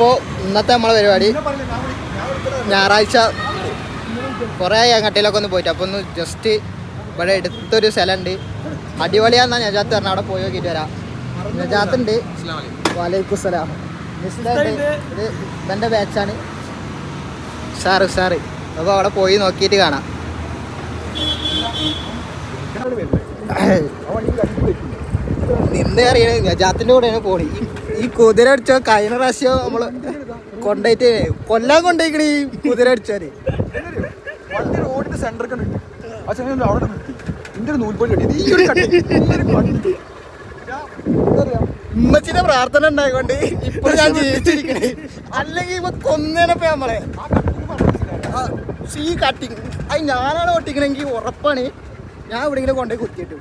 അപ്പോൾ ഇന്നത്തെ നമ്മളെ പരിപാടി ഞായറാഴ്ച കുറേ അങ്ങട്ടിലൊക്കെ ഒന്ന് പോയിട്ട് അപ്പോൾ ഒന്ന് ജസ്റ്റ് ഇവിടെ എടുത്തൊരു സ്ഥലമുണ്ട്. അടിപൊളിയാണെന്നാണ് നജാത്ത് പറഞ്ഞാൽ അവിടെ പോയി നോക്കിയിട്ട് വരാം. നജാത്തുണ്ട്. വലൈക്കും സലാം. മിസ്ലുണ്ട്. ഇത് ഇവൻ്റെ ബാച്ചാണ്. സാറ് അപ്പോൾ അവിടെ പോയി നോക്കിയിട്ട് കാണാം. നിന്ന് അറിയണേ നജാത്തിൻ്റെ കൂടെയാണ് പോണി. ഈ കുതിര അടിച്ചോ കഴിഞ്ഞ പ്രാവശ്യം നമ്മൾ കൊണ്ടുപോയിട്ട് കൊല്ലാൻ കൊണ്ടുപോയിക്കണ ഈ കുതിര അടിച്ചാല് റോഡിന്റെ സെന്റർ അവിടെ ഉമ്മച്ചിന്റെ പ്രാർത്ഥന ഉണ്ടായിക്കൊണ്ട് ഇപ്പൊ ഞാൻ ജീവിച്ചിരിക്കണേ. അല്ലെങ്കിൽ ഇപ്പൊ കൊന്നേനപ്പ നമ്മളെ ഈ കട്ടിങ് അത് ഞാനാണ് ഒട്ടിക്കണമെങ്കിൽ ഉറപ്പാണ് ഞാൻ എവിടെയെങ്കിലും കൊണ്ടുപോയി കുത്തിയിട്ട്.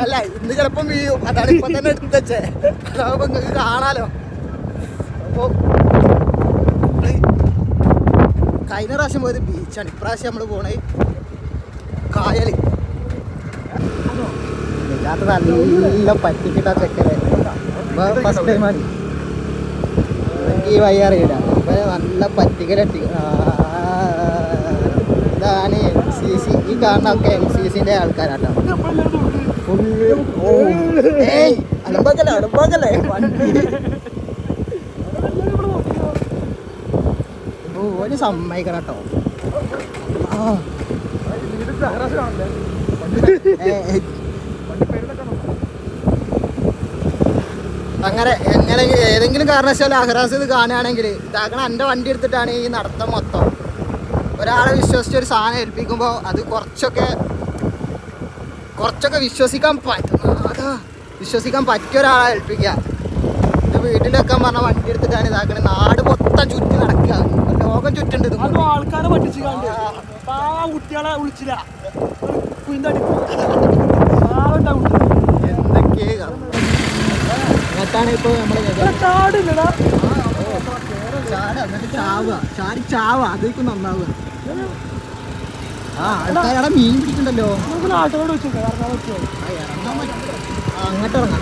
അല്ല ഇന്ന് ചിലപ്പം വീഴും. അതാണ് ഇപ്പൊ തന്നെ എടുത്തേ. അതാവുമ്പോ നിങ്ങൾക്ക് കാണാലോ. അപ്പൊ കഴിഞ്ഞ പ്രാവശ്യം പോയത് ബീച്ചാണ്. ഇപ്രാവശ്യം നമ്മൾ പോണത് കായൽ. ഇല്ലാത്ത നല്ല പറ്റിക്കിട്ടാ ചെക്കനെ ഫസ്റ്റ് ടൈമാണ് ഈ വഴി അറിയില്ല. അപ്പൊ നല്ല പറ്റിക്കലട്ടി. ഇതാണ് NCC. ഈ കാണുന്നൊക്കെ NCCന്റെ ആൾക്കാരാട്ടോ. അലമ്പാക്കല്ലേ വണ്ടി ഓന് സമ്മതിക്കണം കേട്ടോ. അങ്ങനെ എങ്ങനെ ഏതെങ്കിലും കാരണവശാൽ അഹ്റാസ് ഇത് കാണുകയാണെങ്കിൽ ഇതാക്കണം. എൻ്റെ വണ്ടി എടുത്തിട്ടാണ് ഈ നടത്തം മൊത്തം. ഒരാളെ വിശ്വസിച്ചൊരു സാധനം ഏൽപ്പിക്കുമ്പോൾ അത് കുറച്ചൊക്കെ വിശ്വസിക്കാൻ പറ്റിയ ഒരാളെ ഏൽപ്പിക്കുക. എൻ്റെ വീട്ടിലൊക്കെ പറഞ്ഞാൽ വണ്ടി എടുത്തിട്ടാണ് ഇതാക്കണേ. നാട് മൊത്തം ചുറ്റി നടക്കുക. ലോകം ചുറ്റുണ്ട്. ആൾക്കാരെ പറ്റിച്ചിട്ടുണ്ട്. കുട്ടികളെ വിളിച്ചില്ല എന്തൊക്കെയാ എന്നിട്ടാണ് ഇപ്പൊ നമ്മള് ചാവുക അതേക്കും നന്നാവുക. ആൾക്കാരവിടെ മീൻ പിടിക്കണ്ടല്ലോ. അങ്ങോട്ട് ഇറങ്ങാം.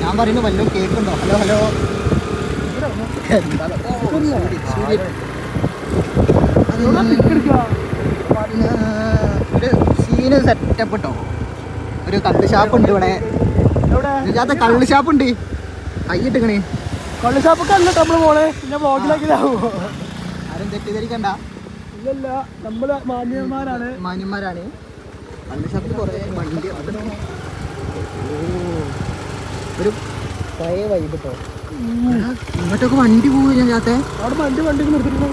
ഞാൻ പറയുന്നത് വല്ലതും കേൾക്കുന്നുണ്ടോ? ഹലോ ഒരു സീന് സെറ്റപ്പ് കേട്ടോ. ഒരു കള്ള് ഷാപ്പ് ഉണ്ട് ഇവിടെ. കള്ള് ഷാപ്പ് ഉണ്ട്. കൈയിട്ടിക്കണേ കള്ള് ഷാപ്പൊക്കെ അല്ല നമ്മള് പോണേ. പിന്നെ ബ്ലോഗിലാക്കിലാവോ? ആരും തെറ്റിദ്ധരിക്കണ്ട. ഇല്ലല്ല നമ്മള് മാന്യന്മാരാണ്. കള്ള് ഷാപ്പിൽ കുറേ വണ്ടി ഒരു പഴയ വൈബ് കേട്ടോ. ഇങ്ങോട്ടൊക്കെ വണ്ടി പോവുക ഞാൻ ചാത്തേ. അവിടെ വണ്ടി നിർത്തിയിട്ടുണ്ടോ?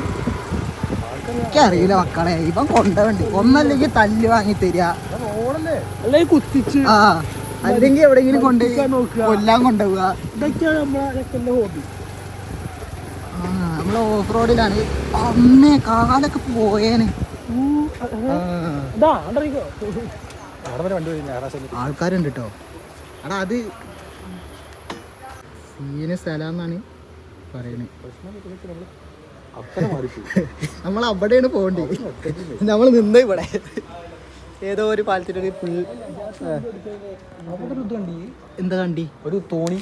എനിക്കറിയില്ല മക്കളെ. ഇപ്പം കൊണ്ടുവണ്ടി ഒന്നല്ലെങ്കിൽ തല്ല് വാങ്ങി തരിക, അല്ലെങ്കിൽ കുത്തിച്ച്, അല്ലെങ്കിൽ എവിടെയെങ്കിലും കൊണ്ട് കൊല്ലാൻ കൊണ്ടുപോവുക. ഇതൊക്കെയാണ് നമ്മളെ ഹോബി. നമ്മള് ഓഫ് റോഡിലാണ്. അമ്മേ കാലൊക്കെ പോയേന്. ആൾക്കാരുണ്ട് കേട്ടോ. എടാ അത് സീന് സ്ഥലമെന്നാണ് പറയണേ. നമ്മൾ അവിടെയാണ് പോകണ്ടേ. നമ്മൾ നിന്ന് ഇവിടെ ഏതോ ഒരു പാലത്തിൻ്റെ ഫുൾ എന്താ കണ്ടി ഒരു തോണി.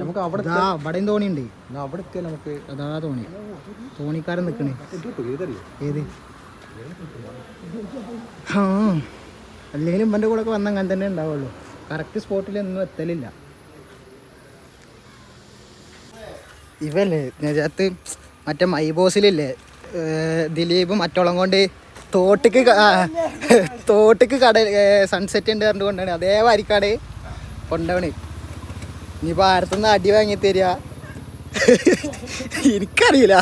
നമുക്ക് അവിടെയും തോണിയുണ്ട്. അവിടെ നമുക്ക് അതാ തോണിക്കാരൻ നിൽക്കണേ. ഏത് അല്ലെങ്കിലും ഇവൻ്റെ കൂടെ ഒക്കെ വന്ന അങ്ങനെ തന്നെ ഉണ്ടാവുള്ളൂ. കറക്റ്റ് സ്പോട്ടിലൊന്നും എത്തലില്ല. ഇവല്ലേ നജാത്ത് മറ്റേ മൈബോസിലില്ലേ ദിലീപ് മറ്റോളം കൊണ്ട് തോട്ടിക്ക് കടൽ സൺസെറ്റ് ഉണ്ട് പറഞ്ഞുകൊണ്ടാണ് അതേ വരിക്കാട് കൊണ്ടവണ്. ഇനിയിപ്പോൾ ആരത്തുനിന്ന് അടി വാങ്ങി തരിക എനിക്കറിയില്ല.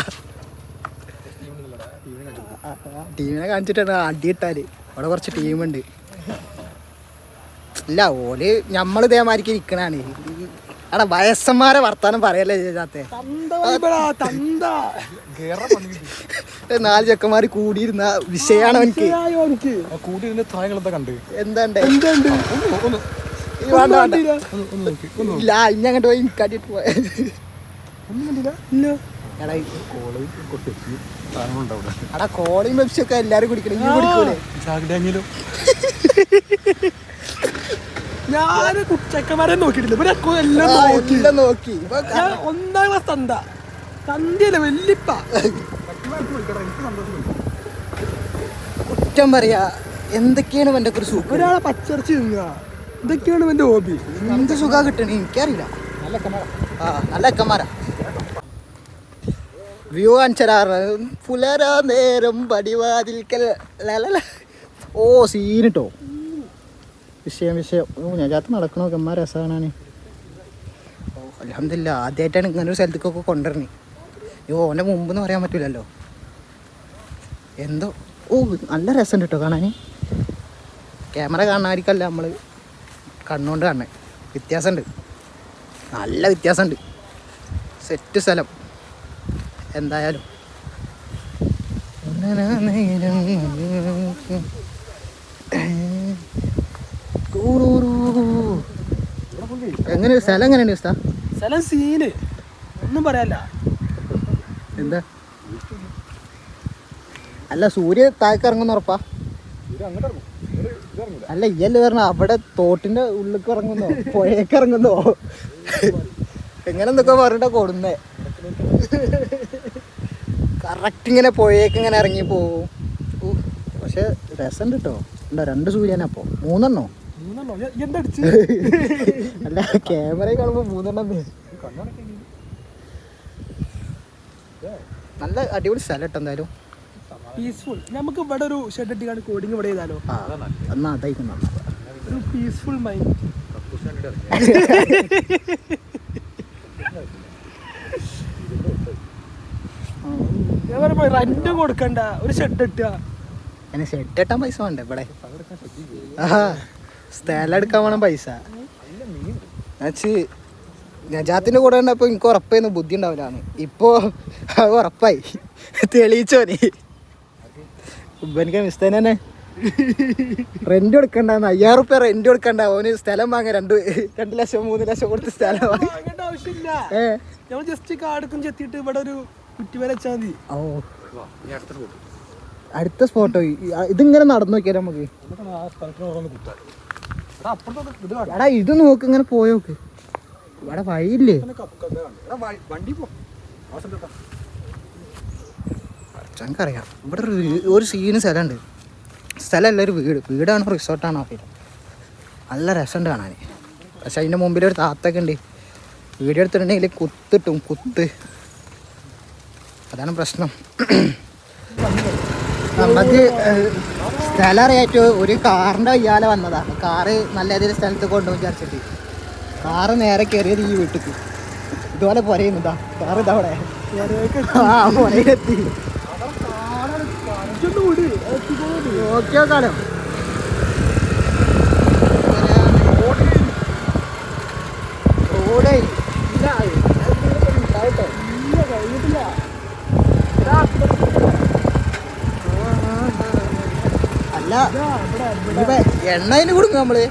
ടീമിനെ കാണിച്ചിട്ടാണ് അടി ഇട്ടാല്. അവിടെ കുറച്ച് ടീമുണ്ട്. ഇല്ല ഓല് നമ്മൾ ഇതേമാതിരിക്ക് ഇരിക്കണാണ്. അവിടെ വയസ്സന്മാരെ വർത്താനം പറയല്ലേ ചേച്ചാത്തെ. 4 ചെക്കന്മാര് കൂടിയിരുന്ന വിഷയാണ് എനിക്ക്. എന്താണ്ട് ഇല്ല ഇനി അങ്ങോട്ട് പോയി കാട്ടിട്ട് പോയ എടാ കോളയും പെപ്സി ഒക്കെ എല്ലാരും കുടിക്കണം. കുടിക്കൂലേ? ഞാൻ ചെക്കന്മാരെ നോക്കിയിട്ടില്ല ഇവരൊക്കെ എല്ലാം നോക്കി എല്ലാം നോക്കി ഞാൻ ഒന്നാം ക്ലാസ് തന്തിയല്ല വല്യപ്പ കുറ്റം പറയാ എന്തൊക്കെയാണ് എന്റെ ഒരു സുഖം ഒരാളെ പച്ചറച്ച് തിന്നുക ഇതൊക്കെയാണ് എന്റെ ഹോബി എന്ത് സുഖ കിട്ടണേ എനിക്കറിയില്ല നല്ല അക്കന്മാരാ വ്യൂ കാണിച്ചരാറ് പുലരാ നേരം പടിവാതിൽക്കൽ ഓ സീനിട്ടോ വിഷയം ഞാൻ ചാത്ത് നടക്കണോ അക്കന്മാർ രസമാണ് അൽഹംദുലില്ലാ ആദ്യമായിട്ടാണ് ഇങ്ങനെ ഒരു സ്ഥലത്തേക്കൊക്കെ കൊണ്ടുവരണേ ഓൻ്റെ മുമ്പെന്ന് പറയാൻ പറ്റില്ലല്ലോ എന്തോ ഓ നല്ല രസമുണ്ട് കേട്ടോ കാണാൻ ക്യാമറ കാണാതിരിക്കല്ല നമ്മൾ കണ്ണുകൊണ്ട് കാണണേ വ്യത്യാസമുണ്ട് നല്ല വ്യത്യാസമുണ്ട് സെറ്റ് സ്ഥലം എന്തായാലും എങ്ങനെ സ്ഥലം എങ്ങനെയുണ്ട് ഉസ്താ സ്ഥലം സീന് ഒന്നും പറയാല്ല എന്താ അല്ല സൂര്യ താഴേക്ക് ഇറങ്ങുന്ന ഉറപ്പാ അല്ല ഇയല്ലേ പറഞ്ഞ അവിടെ തോട്ടിന്റെ ഉള്ളിലേക്ക് ഇറങ്ങുന്നോ പുഴയൊക്കെ ഇറങ്ങുന്നോ എങ്ങനെ എന്തൊക്കെ പറഞ്ഞിട്ടാ കൊടുന്നേ കറക്റ്റ് ഇങ്ങനെ പുഴയൊക്കെ ഇങ്ങനെ ഇറങ്ങി പോവും പക്ഷെ രസമുണ്ട് കേട്ടോ ഉണ്ടോ 2 സൂര്യനപ്പോ 3 എണ്ണോ എന്തടിച്ച് അല്ല ക്യാമറ കാണുമ്പോ 3 എണ്ണം നല്ല അടിപൊളി സ്ഥലം കേട്ടോ എന്തായാലും പീസ്ഫുൾ നമുക്ക് ഇവിടെ ഒരു ഷെഡ് ഇട്ടിക്കാണ് കോഡിങ് ഇവിടെ ചെയ്താലോ എന്നാ അതായിരിക്കും ഒരു പീസ്ഫുൾ മൈൻഡ് ഞാൻ പറയുമ്പോ റെന്റ് കൊടുക്കണ്ട ഒരു ഷെഡ് ഇട്ടുക അതിന് ഷെഡ് ഇട്ടാൻ പൈസ വേണ്ടേ ഇവിടെ സ്ഥലം എടുക്കാൻ വേണം പൈസ നജാത്തിന്റെ കൂടെ ഉണ്ടപ്പോ എനിക്ക് ഉറപ്പായിരുന്നു ബുദ്ധി ഉണ്ടാവില്ലാന്ന് ഇപ്പോ അത് ഉറപ്പായി തെളിയിച്ചോനി എനിക്ക് മിസ്തേനെ തന്നെ റെന്റ് കൊടുക്കണ്ടെന്ന് 5000 റുപ്യ റെന്റ് കൊടുക്കണ്ട ഓന് സ്ഥലം വാങ്ങാൻ 2 ലക്ഷം 3 ലക്ഷം കൊടുത്ത് സ്ഥലം വാങ്ങി ആവശ്യമില്ല നമ്മൾ ജസ്റ്റ് കാർഡൊക്കെ ചെത്തിയിട്ട് ഇവിടെ ഒരു കുറ്റിവര വെച്ചാൽ മതി ഓ അടുത്ത സ്പോട്ടോ ഇതിങ്ങനെ നടന്നു നോക്കിയാലോ നമുക്ക് എടാ ഇത് നോക്ക് ഇങ്ങനെ പോയോക്ക് ഇവിടെ വഴിയില്ലേ എനിക്കറിയാം ഇവിടെ ഒരു സീന് സ്ഥലമുണ്ട് സ്ഥലമല്ല ഒരു വീടാണോ റിസോർട്ടാണോ അറിയില്ല നല്ല രസമുണ്ട് കാണാൻ പക്ഷെ അതിൻ്റെ മുമ്പിലൊരു താത്തൊക്കെ ഉണ്ട് വീഡിയോ എടുത്തിട്ടുണ്ടെങ്കിൽ കുത്തിട്ടും കുത്ത് അതാണ് പ്രശ്നം നമുക്ക് സ്ഥലം അറിയാറ്റോ ഒരു കാറിൻ്റെ വയ്യാലെ വന്നതാണ് കാറ് നല്ല ഏതെങ്കിലും സ്ഥലത്ത് കൊണ്ടുപോയി വിചാരിച്ചിട്ട് കാറ് നേരെ കയറിയത് ഈ വീട്ടിക്ക് ഇതുപോലെ പുരയുന്നതാ കാറ് ഇതവിടെ പുരയിലെത്തി നോക്കിയോ കാലം റോഡേ ഉണ്ടാവട്ടോ കഴിഞ്ഞിട്ടില്ല അല്ല എണ്ണയിന് കൊടുക്കും നമ്മള്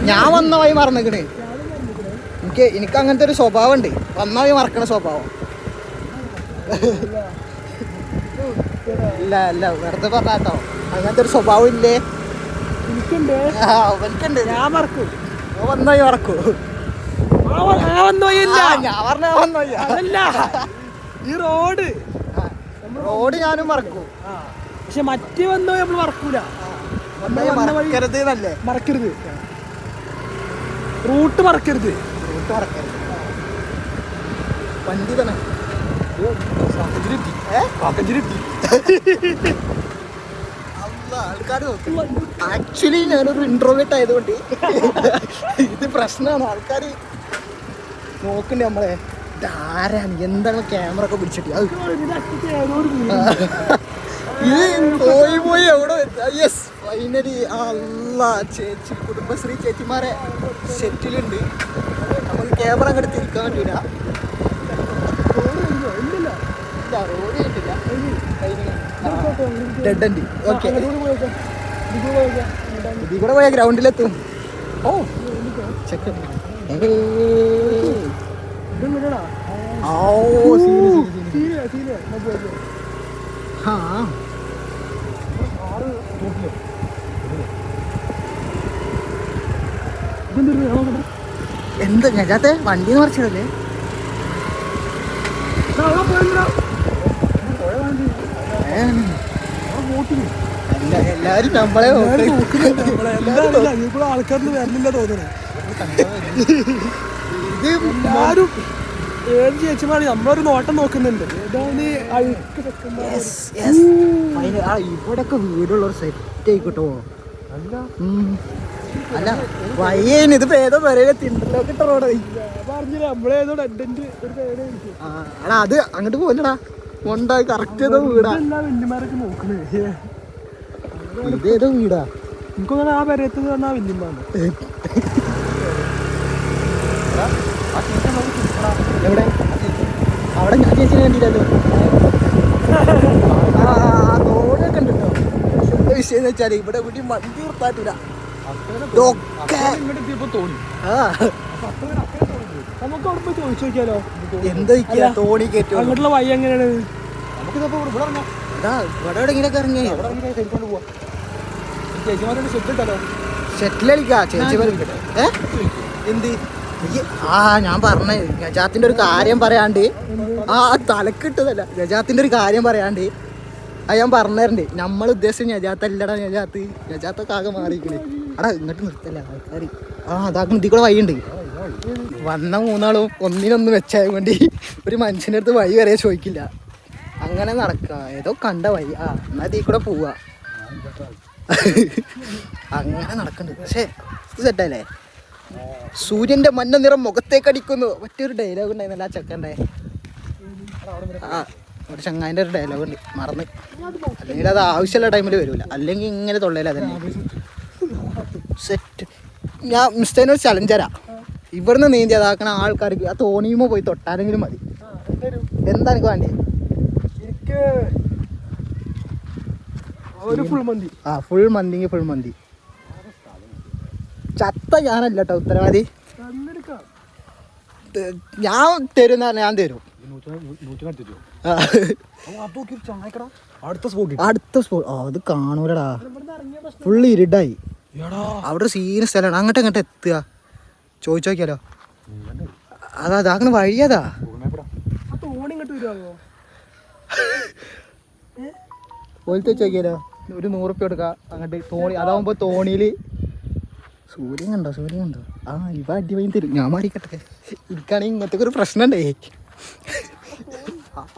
ഞാൻ വന്ന വഴി മറന്നിക്കണേ എനിക്ക് അങ്ങനത്തെ ഒരു സ്വഭാവം ഉണ്ട് വന്ന വഴി മറക്കണ സ്വഭാവം ഇല്ല അല്ല വെറുതെ പറഞ്ഞാട്ടോ അങ്ങനത്തെ ഒരു സ്വഭാവം ഇല്ലേ എനിക്കുണ്ട് ഞാൻ മറക്കൂ വന്ന വഴി മറക്കൂ ഞാൻ പറഞ്ഞ വന്ന വഴി അതല്ല ഈ റോഡ് ഞാനും മറക്കൂ പക്ഷെ മറ്റേ വന്നോ നമ്മൾ മറക്കൂല മറക്കരുത് നല്ലേ മറക്കരുത് റൂട്ട് മറക്കരുത് വണ്ടി തന്നെ ആൾക്കാർ ആക്ച്വലി ഞാനൊരു ഇൻട്രോവേർട്ട് ആയതുകൊണ്ട് ഇത് പ്രശ്നമാണ് ആൾക്കാർ നോക്കണ്ടേ നമ്മളെ ആരാണ് എന്താണ് ക്യാമറ ഒക്കെ പിടിച്ചിട്ട് പോയി എവിടെ യെസ് ഫൈനലി ചേച്ചി കുടുംബശ്രീ ചേച്ചിമാരെ സെറ്റിലുണ്ട് നമുക്ക് ക്യാമറ അങ്ങോട്ട് തിരിക്കാൻ പറ്റൂല റോഡ് കിട്ടില്ല ഡെഡ് എൻഡ് ഓക്കെ ഇതിൽ കൂടെ പോയാൽ ഗ്രൗണ്ടിലെത്തും ഓ ചെക്ക് ഫാസിയിലെ പോയത് ആ ആറ് നോക്കിയോ ഇതെന്തൊരു എന്ത് ഞാത്തെ വണ്ടിന്ന് പറിച്ചതല്ലേ അല്ല എല്ലാരും നമ്മളെ ആൾക്കാരിൽ വരണില്ല തോന്നണേ ഇത് എല്ലാരും ഏത് ചേച്ചിമാര് നമ്മളൊരു നോട്ടം നോക്കുന്നുണ്ട് ഏതാണ് അഴുക്ക് ഇവിടൊക്കെ വീടുള്ളൊരു സെറ്റ് ആയിക്കോട്ടോ അല്ല വയ്യേന് ഇതിപ്പോ ഏതോ വരയിലെ തിണ്ടല്ലോ കിട്ടറോടെ പറഞ്ഞില്ല നമ്മളേതോ അഡന്റ് ഒരു പേര് എടാ അത് അങ്ങോട്ട് പോലടാ കൊണ്ടായി കറക്റ്റ് ഏതോ വീടാ എല്ലാ വല്യമാരൊക്കെ നോക്കണേ ഇതേതോ വീടാ എനിക്കൊന്നും ആ പേരത്ത് പറഞ്ഞാൽ വല്യമാണ് എവിടെ അവിടെ ഞാൻ ചേച്ചിനെ കണ്ടില്ലല്ലോ തോണിയൊക്കെ ഉണ്ട് കേട്ടോ എന്താ വിഷയം എന്ന് വെച്ചാൽ ഇവിടെ വീട്ടിൽ വണ്ടി നിർത്താറ്റില്ല നമുക്ക് അവിടെ പോയി ചോദിച്ചു നോക്കിയാലോ എന്താ തോണി കയറ്റോ അങ്ങോട്ടുള്ള വഴി എങ്ങനെയാണ് ഇവിടെ എവിടെങ്കിലൊക്കെ ഇറങ്ങി ചേച്ചിമാരോട് സെറ്റിട്ടോ ഷെറ്റിൽ കളിക്കാ ചേച്ചി എന്ത് ഞാൻ പറഞ്ഞ ഗജാത്തിന്റെ ഒരു കാര്യം പറയാണ്ട് തലക്കിട്ടതല്ല ഗജാത്തിന്റെ ഒരു കാര്യം പറയാണ്ട് ഞാൻ പറഞ്ഞിട്ടുണ്ട് നമ്മൾ ഉദ്ദേശിച്ച നജാത്തല്ലടാ നജാത്തൊക്കെ ആകെ മാറിയിരിക്കണേ അടാ ഇങ്ങോട്ട് നിർത്തല്ല ആൾക്കാർ അതാക്കും ഇതിൽ കൂടെ വഴിയുണ്ട് വന്ന മൂന്നാളും ഒന്നിനൊന്ന് വെച്ചായ വേണ്ടി ഒരു മനുഷ്യൻ്റെ അടുത്ത് വഴി വരെ ചോദിക്കില്ല അങ്ങനെ നടക്കുക ഏതോ കണ്ട വഴി എന്നാൽ ഇതിൽ കൂടെ പോവാ അങ്ങനെ നടക്കുന്നുണ്ട് പക്ഷേ ഇത് സെറ്റല്ലേ സൂര്യന്റെ മഞ്ഞ നിറം മുഖത്തേക്കടിക്കുന്നു മറ്റൊരു ഡയലോഗ് ഉണ്ടായിരുന്നല്ല ആ ചെക്കൻ്റെ ഒരു ചങ്ങായിൻ്റെ ഒരു ഡയലോഗ് ഉണ്ട് മറന്ന് അല്ലെങ്കിൽ അത് ആവശ്യമുള്ള ടൈമിൽ വരില്ല അല്ലെങ്കിൽ ഇങ്ങനെ തൊള്ളയില്ല തന്നെ സെറ്റ് ഞാൻ മിസ്റ്റേനൊരു ചലഞ്ചരാ ഇവിടുന്ന് നീന്തി അതാക്കണ ആൾക്കാർക്ക് ആ തോണിയുമോ പോയി തൊട്ടാലെങ്കിലും മതി എന്താ എനിക്ക് വേണ്ടി ഫുൾ മന്തിക്ക് ഫുൾ മന്തി ചത്ത ഞാനല്ല കേട്ടോ ഉത്തരവാദി ഞാൻ തരും ഞാൻ തരും അടുത്ത സ്പോട്ട് അത് കാണൂലടാ ഫുള്ള് ഇരുടായി അവിടെ സീന സ്ഥലമാണ് അങ്ങോട്ട് എത്തുക ചോദിച്ചു നോക്കിയാലോ അതാക്കണ വഴിയതാ പോലത്തെ ചോദിക്കാലോ ഒരു 100 റുപ്യ കൊടുക്കാം അങ്ങോട്ട് തോണി അതാവുമ്പോ തോണിയില് സൂര്യൻ കണ്ടോ ഇവ അടിപൊളി തരും ഞാൻ മാറിക്കട്ടെ എനിക്കാണെങ്കിൽ ഇങ്ങനത്തെ ഒരു പ്രശ്നമുണ്ടേ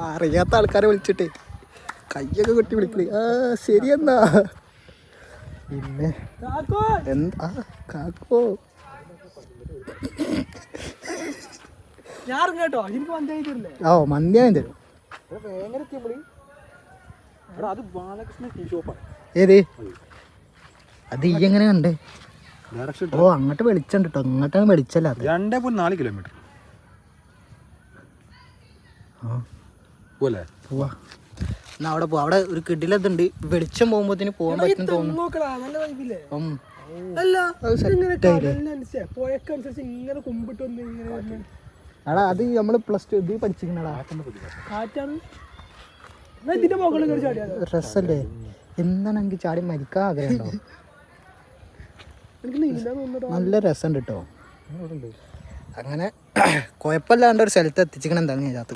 അറിയാത്ത ആൾക്കാരെ വിളിച്ചിട്ടേ കയ്യൊക്കെ കൊട്ടി വിളിക്കണേ ശരിയെന്നാ പിന്നെ എന്താ കാക്കോ മന്തിയാൻ തരും ഏത് അത് ഈ എങ്ങനെ കണ്ടേ അങ്ങോട്ട് വെളിച്ചുണ്ട് കേട്ടോ അങ്ങോട്ടാണ് വെളിച്ചല്ല 2.4 കിലോമീറ്റർ പോവാ എന്നാ അവിടെ പോവാ അവിടെ ഒരു കിടിലതുണ്ട് വെളിച്ചം പോകുമ്പോത്തിന് പോകാൻ പറ്റും തോന്നുന്നു എടാ അത് നമ്മള് +2 ഇത് പഠിച്ചിരിക്കണടാ രസല്ലേ എന്താണ് എനിക്ക് ചാടി മരിക്കാൻ ആഗ്രഹമുണ്ടോ നല്ല രസമുണ്ട് കേട്ടോ അങ്ങനെ കുഴപ്പമില്ലാണ്ട് ഒരു സ്ഥലത്ത് എത്തിച്ചിരിക്കണം എന്താണ് ഇതിനകത്ത്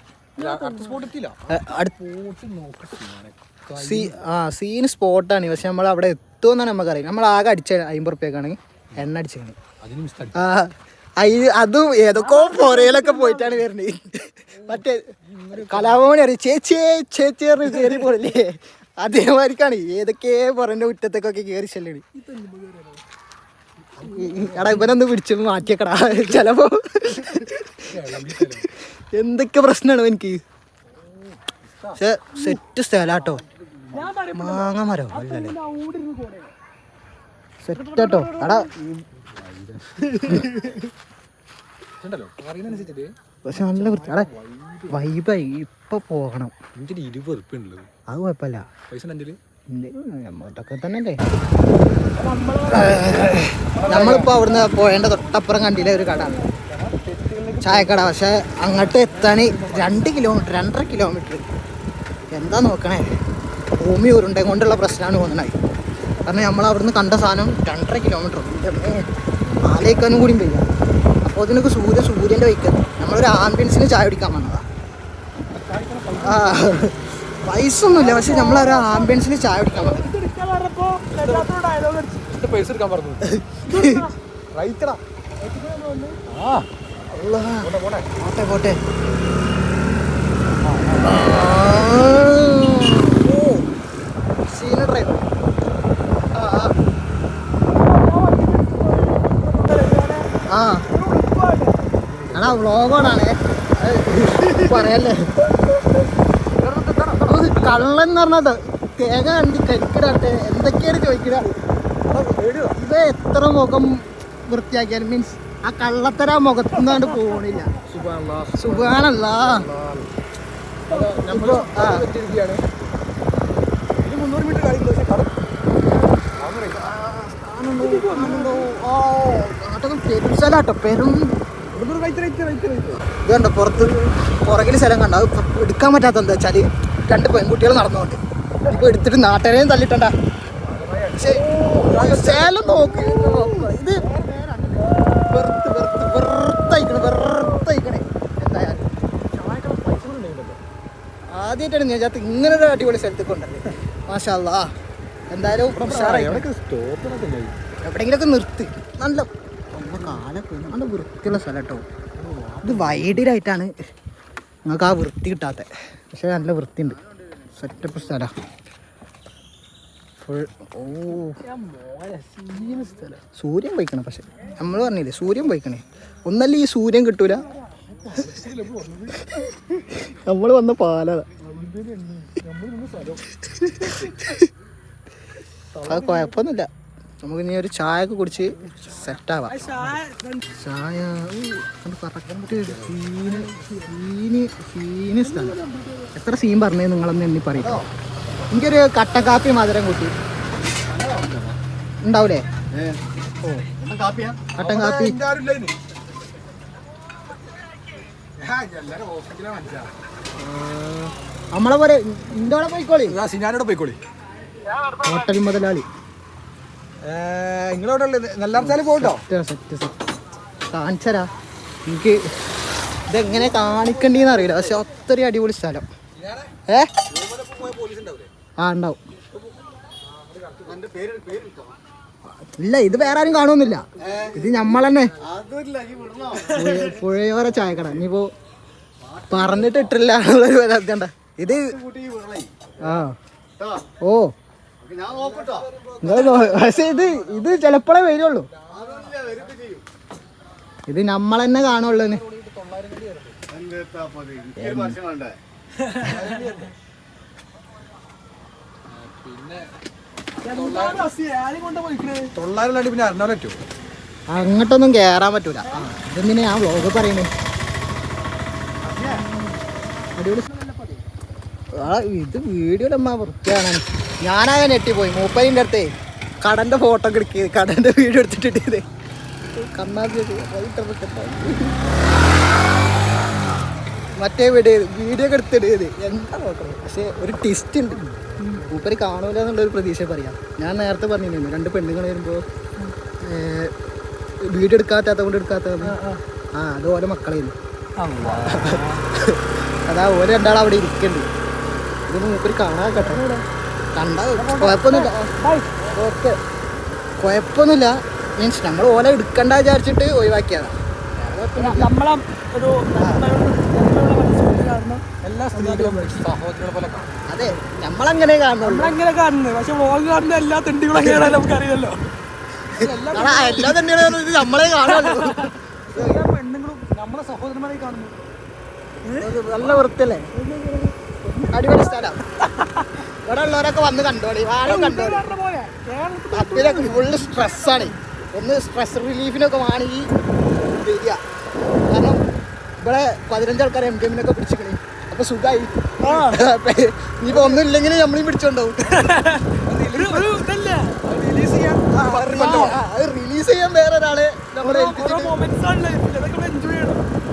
സീൻ സ്പോട്ടാണ് പക്ഷെ നമ്മൾ അവിടെ എത്തുമെന്നാണ് നമുക്കറിയാം നമ്മൾ ആകെ അടിച്ച 50 റുപ്യക്കാണ് എണ്ണ അടിച്ചിരിക്കുന്നത് അതും ഏതൊക്കെ പുറയിലൊക്കെ പോയിട്ടാണ് വരുന്നത് മറ്റേ കലാഭവനി അറിയാം ചേച്ചി കയറി പോലല്ലേ അതേമാതിരിക്കാണ് ഏതൊക്കെ പുറന്റെ മുറ്റത്തേക്കൊക്കെ കയറി ചെല്ലണി എടാ ഇവനൊന്ന് പിടിച്ച് മാറ്റിയേക്കടാ ചിലപ്പോ എന്തൊക്കെ പ്രശ്നമാണ് എനിക്ക് പക്ഷെ സെറ്റ് സ്ഥലാട്ടോ മാങ്ങ മരം അല്ലല്ലേ സെറ്റാട്ടോ എടാ പക്ഷെ നല്ല വൃത്തി എടാ വൈബായി ഇപ്പൊ പോകണം അത് കുഴപ്പമില്ല നമ്മൾക്കൊക്കെ തന്നെ അല്ലേ നമ്മളിപ്പോ അവിടുന്ന് പോയേണ്ട തൊട്ടപ്പുറം കണ്ടില്ലേ ഒരു കട ചായക്കട. പക്ഷെ അങ്ങോട്ട് എത്താൻ 2 കിലോമീറ്റർ 2.5 കിലോമീറ്റർ. എന്താ നോക്കണേ, ഭൂമി ഉരുണ്ടേ കൊണ്ടുള്ള പ്രശ്നമാണ് തോന്നണേ. കാരണം നമ്മൾ അവിടുന്ന് കണ്ട സാധനം 2.5 കിലോമീറ്റർ ആലേക്കാനും കൂടിയും വയ്യ. അപ്പോൾ അതിനൊക്കെ സൂര്യൻ്റെ വയ്ക്കുക. നമ്മളൊരു ആംബുലൻസിന് ചായ കുടിക്കാൻ വന്നതാ. പൈസ ഒന്നുമില്ല, പക്ഷെ നമ്മളൊരു ആംബുലൻസിന് ചായ കുടിക്കാൻ വന്നത്. പൈസ എടുക്കാൻ പറഞ്ഞു പോട്ടെ സീന ഡ്രൈവർ. ആണാ വ്ളോഗോടാണേ, പറയല്ലേ. കള്ളൻ എന്ന് പറഞ്ഞത് തേങ്ങ കണ്ടി കരിക്കിടാട്ടെ എന്തൊക്കെയാണ് ചോദിക്കുക. ഇത് എത്ര മുഖം വൃത്തിയാക്കിയാലും മീൻസ് ആ കള്ളത്തര മുഖത്തുനിന്നാണ്ട് പോകണില്ല. സുഖാണല്ല. പെരുസ്ഥലാട്ടോ, ഇതുണ്ട് പുറകിൽ സ്ഥലം കണ്ട. അത് എടുക്കാൻ പറ്റാത്ത എന്താ വെച്ചാൽ 2 പെൺകുട്ടികൾ നടന്നുകൊണ്ട് ഇപ്പൊ എടുത്തിട്ട് നാട്ടുകാരെയും തല്ലിട്ടണ്ട. പക്ഷേ സ്ഥലം നോക്ക്, ഇത് വെറുത്തയക്കണേ. എന്തായാലും ആദ്യമായിട്ടാണ് ഞാൻ ചാത്ത് ഇങ്ങനൊരു അടിപൊളി സ്ഥലത്തേക്ക് കൊണ്ടല്ലേ. മാഷാ അല്ലാ. എന്തായാലും എവിടെയെങ്കിലൊക്കെ നിർത്തി. നല്ല കാലൊക്കെ നല്ല വൃത്തിയുള്ള സ്ഥലം കേട്ടോ. ഇത് വൈഡിലായിട്ടാണ് നിങ്ങൾക്ക് ആ വൃത്തി കിട്ടാത്ത. പക്ഷെ നല്ല വൃത്തിയുണ്ട്, സെറ്റപ്പ് സ്ഥലം ഫുൾ. സൂര്യൻ പോയിക്കണം. പക്ഷെ നമ്മൾ പറഞ്ഞില്ലേ സൂര്യൻ പോയിക്കണേ. ഒന്നല്ല ഈ സൂര്യൻ കിട്ടൂല. നമ്മൾ വന്ന പാലത. അത് കുഴപ്പമൊന്നുമില്ല. നമുക്ക് ഇനി ഒരു ചായ ഒക്കെ കുടിച്ച് സെറ്റാവാം. ചായ കറക്റ്റ് സീന് സ്ഥലം. എത്ര സീൻ പറഞ്ഞേ നിങ്ങളൊന്ന് എണ്ണി പറയും. എനിക്കൊരു കട്ട കാപ്പി മധുരം കൂട്ടി ഉണ്ടാവൂലേ? ഓ കട്ടൻ കാപ്പി. നമ്മളെ പോലെ ഇന്തോടെ പോയിക്കോളി. സിനാനോടെ പോയിക്കോളി. ഹോട്ടൽ മുതലാളി നിങ്ങളവിടെ നെല്ലാർച്ചാല് പോകട്ടോ. കാണിച്ചരാ. എനിക്ക് ഇതെങ്ങനെ കാണിക്കണ്ടെന്ന് അറിയില്ല. പക്ഷെ അത്രയും അടിപൊളി സ്ഥലം. ആ ഉണ്ടാവും. ഇല്ല, ഇത് വേറെ ആരും കാണുന്നില്ല. ഇത് നമ്മളെന്നെ പുഴയോര ചായക്കട. ഇനിയിപ്പോ പറഞ്ഞിട്ട് ഇട്ടില്ല എന്നുള്ളൊരു ഇതണ്ട. ഇത് ആ ഓ പക്ഷെ ഇത് ചിലപ്പോഴേ വരുള്ളൂ. ഇത് നമ്മളെന്നെ കാണുള്ളൂ. അങ്ങോട്ടൊന്നും കേറാൻ പറ്റൂല. ഇതെന്തിനാ ഞാൻ വ്ളോഗ് പറയുന്നത്? ഇത് വീഡിയോയിലമ്മ വൃത്തിയാണ്. ഞാനാകെ ഞെട്ടിപ്പോയി. മൂപ്പരിൻ്റെ അടുത്തേ കടൻ്റെ ഫോട്ടോ ഒക്കെ എടുക്കുക, കടൻ്റെ വീഡിയോ എടുത്തിട്ടിട്ടേ കണ്ണാടി മറ്റേ വീഡിയോ ഒക്കെ എടുത്തിട്ട് എന്താ നോക്കണം. പക്ഷെ ഒരു ട്വിസ്റ്റ് ഉണ്ട്. മൂപ്പര് കാണൂല എന്നുള്ളൊരു പ്രതീക്ഷ പറയാം. ഞാൻ നേരത്തെ പറഞ്ഞിരുന്നു 2 പെണ്ണുങ്ങൾ വരുമ്പോൾ വീഡിയോ എടുക്കാത്തത് കൊണ്ട് എടുക്കാത്തത്. ആ അത് ഓരോ മക്കളായിരുന്നു. അതാ ഓരോ 2 ആൾ അവിടെ ഇരിക്കുന്നുണ്ട്. ഇതൊന്നും മൂപ്പര് കാണാൻ കേട്ടോ. കണ്ടാ കുഴപ്പമൊന്നുമില്ല. ഓക്കെ കുഴപ്പമൊന്നുമില്ല. മീൻസ് നമ്മൾ ഓല എടുക്കണ്ട വിചാരിച്ചിട്ട് ഒഴിവാക്കിയതാണ്. എല്ലാ സ്ത്രീകളും സഹോദരങ്ങളെ പോലെ കാണും. അതെ, നമ്മളങ്ങനെ കാണുന്നത്. പക്ഷെ വ്ളോഗ് കാണുന്ന എല്ലാ തെണ്ടികളും നമുക്കറിയാലോ. എല്ലാ തന്നെയാണ് ഇത് നമ്മളെ കാണുമല്ലോ. പെണ്ണുങ്ങളും നമ്മളെ സഹോദരന്മാരെ കാണുന്നു. നല്ല വൃത്തിയല്ലേ, അടിപൊളി സ്ഥലം. ഇവിടെ ഉള്ളവരൊക്കെ വന്ന് കണ്ടോളി, ആരും കണ്ടോളി. അപ്പിലൊക്കെ ഫുള്ള് സ്ട്രെസ്സാണ്. ഒന്ന് സ്ട്രെസ് റിലീഫിനൊക്കെ വേണമെങ്കിൽ വരിക. കാരണം ഇവിടെ 15 ആൾക്കാർ MKമിനൊക്കെ പിടിച്ചിക്കണേ. അപ്പൊ സുഖമായി. ഇനിയിപ്പോ ഒന്നും ഇല്ലെങ്കിൽ നമ്മളീ പിടിച്ചോണ്ടാവും. റിലീസ് ചെയ്യാൻ വേറെ ഒരാളെ നമ്മളെ.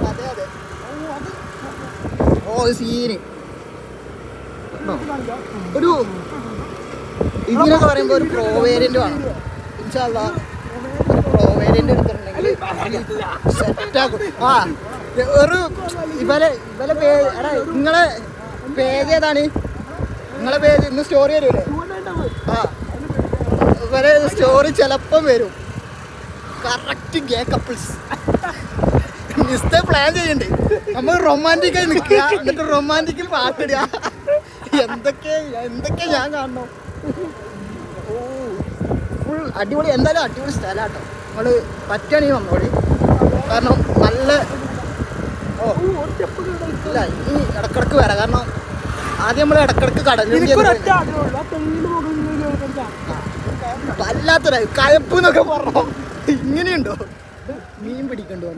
അതെ സീന്. ഒരു ഇതിനൊക്കെ പറയുമ്പോൾ ഒരു പ്രോ വേരിയന്റ് വേണം. ഇൻഷാല്ലാ ഒരു പ്രോ വേരിയന്റ് എടുത്തിട്ടുണ്ടെങ്കിൽ സെറ്റാക്കും. ആ ഒരു ഇവലെ പേര് എടാ നിങ്ങളെ പേജ് ഏതാണ്? നിങ്ങളെ പേജ് ഇന്ന് സ്റ്റോറി വരൂലേ? ആ ഇവരെ സ്റ്റോറി ചിലപ്പം വരും. കറക്റ്റ് ഗേ കപ്പിൾസ് ഇഷ്ട പ്ലാൻ ചെയ്യണ്ടേ. നമ്മൾ റൊമാൻറ്റിക്കായി നിൽക്കുക, എന്നിട്ട് റൊമാൻറ്റിക്കിൽ പാട്ടിടുക. എന്തൊക്കെ ഞാൻ കാണണം. ഓ ഫുൾ അടിപൊളി. എന്തായാലും അടിപൊളി സ്ഥലമാട്ടോ. നമ്മൾ പറ്റുകയാണെങ്കിൽ വന്നോളി. കാരണം നല്ല ഇല്ല ഇനി ഇടക്കിടക്ക് വരാം. കാരണം ആദ്യം നമ്മൾ ഇടക്കിടക്ക് കടലിൽ വല്ലാത്തൊരു കയപ്പ് എന്നൊക്കെ പറഞ്ഞോ. ഇങ്ങനെയുണ്ടോ? മീൻ പിടിക്കണ്ടോ?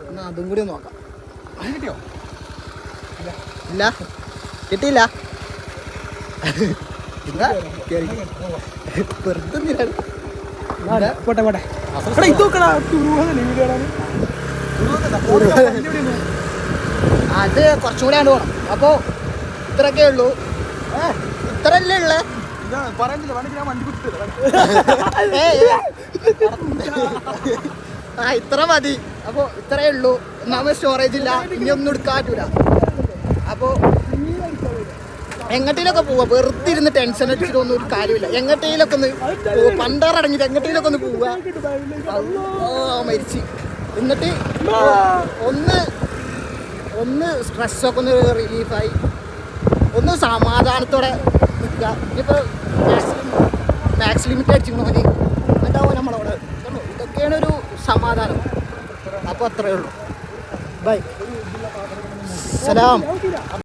എന്നാ അതും കൂടി നോക്കാം. കിട്ടിയോ? ഇല്ല കിട്ടിയില്ല. പോട്ടെ പോട്ടെ. ഇത് അത് കുറച്ചും കൂടെ ആണ്ട് പോകണം. അപ്പോൾ ഇത്രയൊക്കെ ഉള്ളൂ. ഇത്രയല്ലേ ഉള്ളേ? ആ ഇത്ര മതി. അപ്പോൾ ഇത്രയേ ഉള്ളൂ. ഒന്നാമത് സ്റ്റോറേജ് ഇല്ല, ഇനി ഒന്നും എടുക്കാൻ പറ്റൂല. അപ്പോൾ എങ്ങട്ടേലൊക്കെ പോവാ. വെറുതെ ഇരുന്ന് ടെൻഷൻ അടിച്ചിട്ടൊന്നും ഒരു കാര്യമില്ല. എങ്ങട്ടേലൊക്കെ ഒന്ന് പണ്ടാറടങ്ങിയിട്ട് എങ്ങട്ടേലൊക്കെ ഒന്ന് പോവുക. മരിച്ച് എന്നിട്ട് ഒന്ന് സ്ട്രെസ്സൊക്കെ ഒന്ന് റിലീഫായി ഒന്ന് സമാധാനത്തോടെ നിൽക്കുക. ഇനിയിപ്പോൾ മാക്സ് ലിമിറ്റ് അടിച്ചിട്ടുണ്ടെങ്കിൽ എന്നിട്ടാവും നമ്മളവിടെ. ഇതൊക്കെയാണ് ഒരു സമാധാനം. അപ്പോൾ അത്രയേ ഉള്ളൂ. ബൈ സലാം.